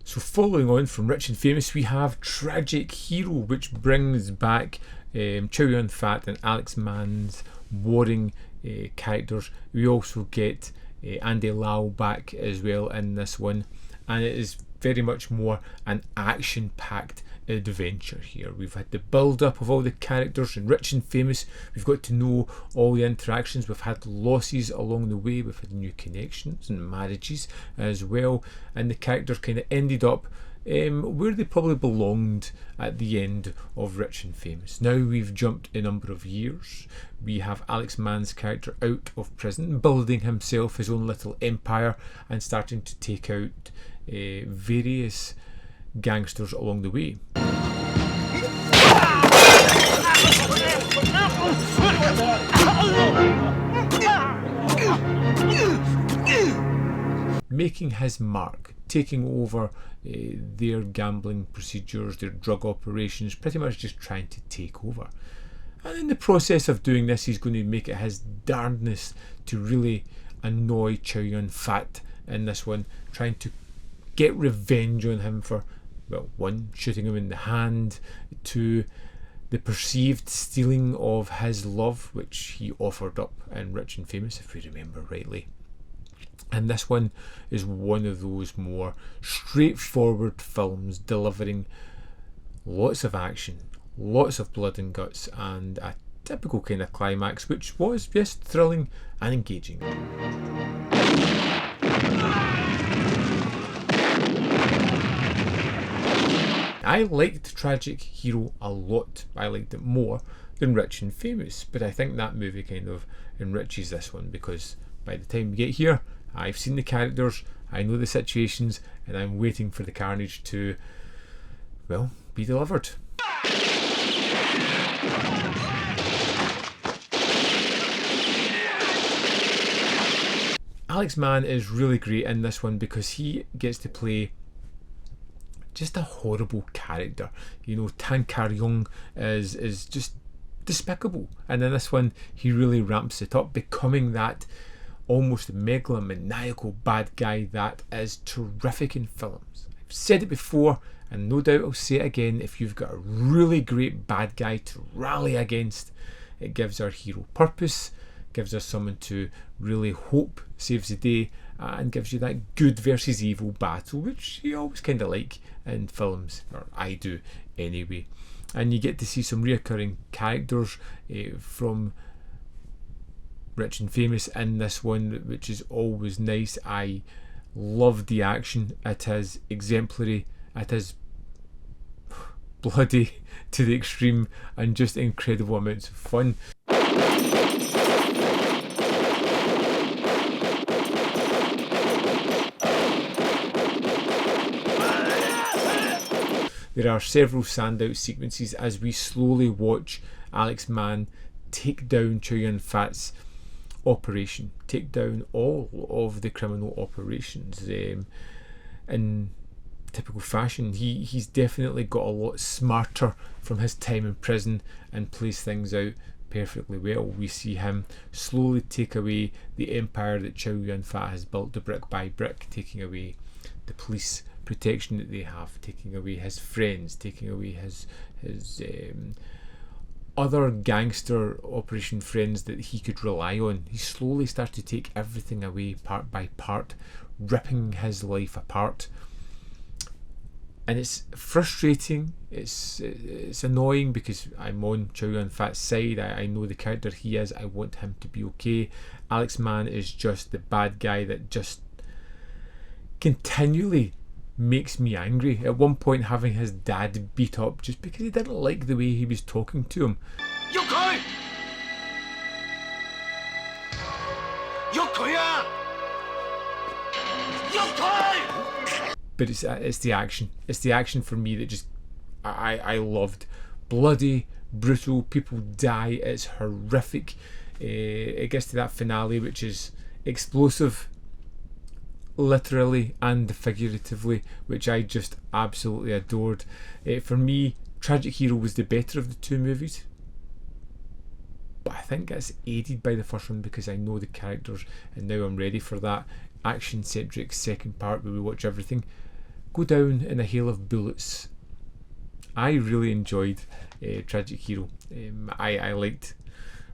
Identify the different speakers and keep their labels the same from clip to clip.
Speaker 1: So following on from Rich and Famous, we have Tragic Hero, which brings back Chow Yun-fat and Alex Mann's warring characters. We also get Andy Lau back as well in this one, and it is very much more an action-packed adventure here. We've had the build-up of all the characters in Rich and Famous. We've got to know all the interactions. We've had losses along the way. We've had new connections and marriages as well, and the characters kind of ended up where they probably belonged at the end of Rich and Famous. Now we've jumped a number of years. We have Alex Mann's character out of prison, building himself his own little empire and starting to take out various gangsters along the way. Making his mark, taking over their gambling procedures, their drug operations, pretty much just trying to take over. And in the process of doing this, he's going to make it his darndest to really annoy Chow Yun-fat in this one, trying to get revenge on him for, well, 1, shooting him in the hand, 2, the perceived stealing of his love, which he offered up in Rich and Famous, if we remember rightly. And this one is one of those more straightforward films, delivering lots of action, lots of blood and guts, and a typical kind of climax, which was, yes, thrilling and engaging. I liked Tragic Hero a lot. I liked it more than Rich and Famous, but I think that movie kind of enriches this one, because by the time we get here, I've seen the characters, I know the situations, and I'm waiting for the carnage to, well, be delivered. Alex Mann is really great in this one because he gets to play just a horrible character. You know, Tang Kat Yung is just despicable, and in this one he really ramps it up, becoming that almost megalomaniacal bad guy that is terrific in films. I've said it before, and no doubt I'll say it again. If you've got a really great bad guy to rally against, it gives our hero purpose, gives us someone to really hope saves the day, and gives you that good versus evil battle, which you always kind of like in films, or I do anyway. And you get to see some reoccurring characters from Rich and Famous in this one, which is always nice. I love the action. It is exemplary. It is bloody to the extreme and just incredible amounts of fun. There are several standout sequences as we slowly watch Alex Mann take down Chow Yun-fat's operation, take down all of the criminal operations in typical fashion. He's definitely got a lot smarter from his time in prison and plays things out perfectly well. We see him slowly take away the empire that Chow Yun-fat has built brick by brick, taking away the police protection that they have, taking away his friends, taking away his other gangster operation friends that he could rely on. He slowly started to take everything away part by part, ripping his life apart. And it's frustrating, it's annoying, because I'm on Chow Yun-fat's side. I know the character he is, I want him to be okay. Alex Mann is just the bad guy that just continually makes me angry. At one point, having his dad beat up just because he didn't like the way he was talking to him. But it's the action. It's the action for me that just I loved. Bloody, brutal, people die. It's horrific. It gets to that finale, which is explosive, literally and figuratively, which I just absolutely adored. For me, Tragic Hero was the better of the two movies, but I think it's aided by the first one because I know the characters, and now I'm ready for that action-centric second part where we watch everything go down in a hail of bullets. I really enjoyed Tragic Hero. I liked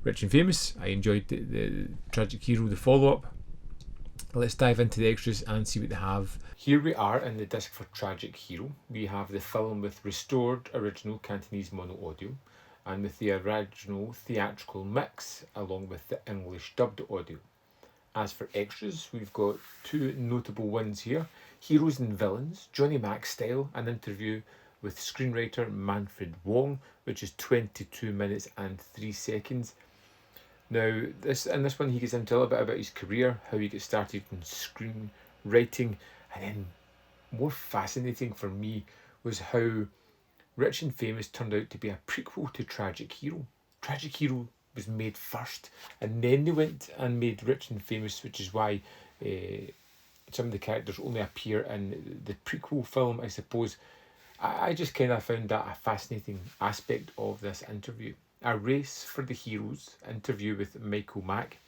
Speaker 1: Rich and Famous. I enjoyed the Tragic Hero, the follow-up. Let's dive into the extras and see what they have. Here we are in the disc for Tragic Hero. We have the film with restored original Cantonese mono audio and with the original theatrical mix along with the English dubbed audio. As for extras, we've got two notable ones here. Heroes and Villains, Johnny Mac style, an interview with screenwriter Manfred Wong, which is 22 minutes and 3 seconds. Now, in this one, he gets into a little bit about his career, how he gets started in screenwriting, and then more fascinating for me was how Rich and Famous turned out to be a prequel to Tragic Hero. Tragic Hero was made first, and then they went and made Rich and Famous, which is why some of the characters only appear in the prequel film, I suppose. I just kind of found that a fascinating aspect of this interview. A Race for the Heroes interview with Michael Mack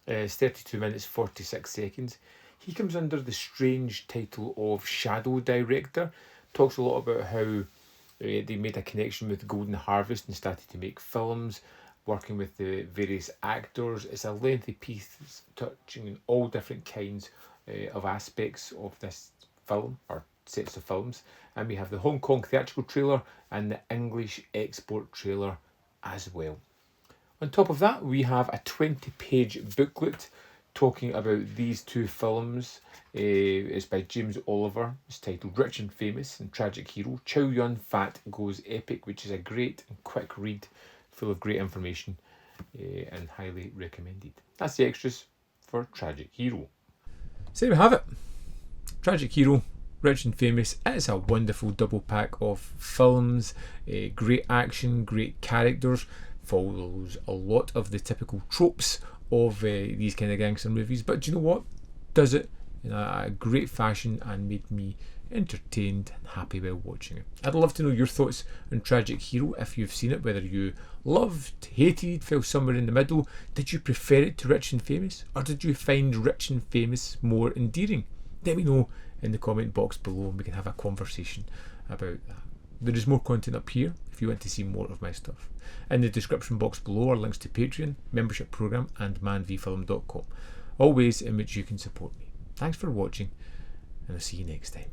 Speaker 1: is 32 minutes 46 seconds. He comes under the strange title of Shadow Director, talks a lot about how they made a connection with Golden Harvest and started to make films, working with the various actors. It's a lengthy piece touching on all different kinds of aspects of this film or sets of films. And we have the Hong Kong theatrical trailer and the English export trailer as well. On top of that, we have a 20-page booklet talking about these two films. It's by James Oliver. It's titled Rich and Famous and Tragic Hero. Chow Yun Fat Goes Epic, which is a great and quick read, full of great information and highly recommended. That's the extras for Tragic Hero. So there we have it. Tragic Hero, Rich and Famous. It is a wonderful double pack of films, great action, great characters, follows a lot of the typical tropes of these kind of gangster movies, but do you know what? Does it in a great fashion and made me entertained and happy while watching it. I'd love to know your thoughts on Tragic Hero if you've seen it, whether you loved, hated, fell somewhere in the middle. Did you prefer it to Rich and Famous, or did you find Rich and Famous more endearing? Let me know in the comment box below and we can have a conversation about that. There is more content up here if you want to see more of my stuff. In the description box below are links to Patreon, membership program and manvfilm.com, all ways in which you can support me. Thanks for watching and I'll see you next time.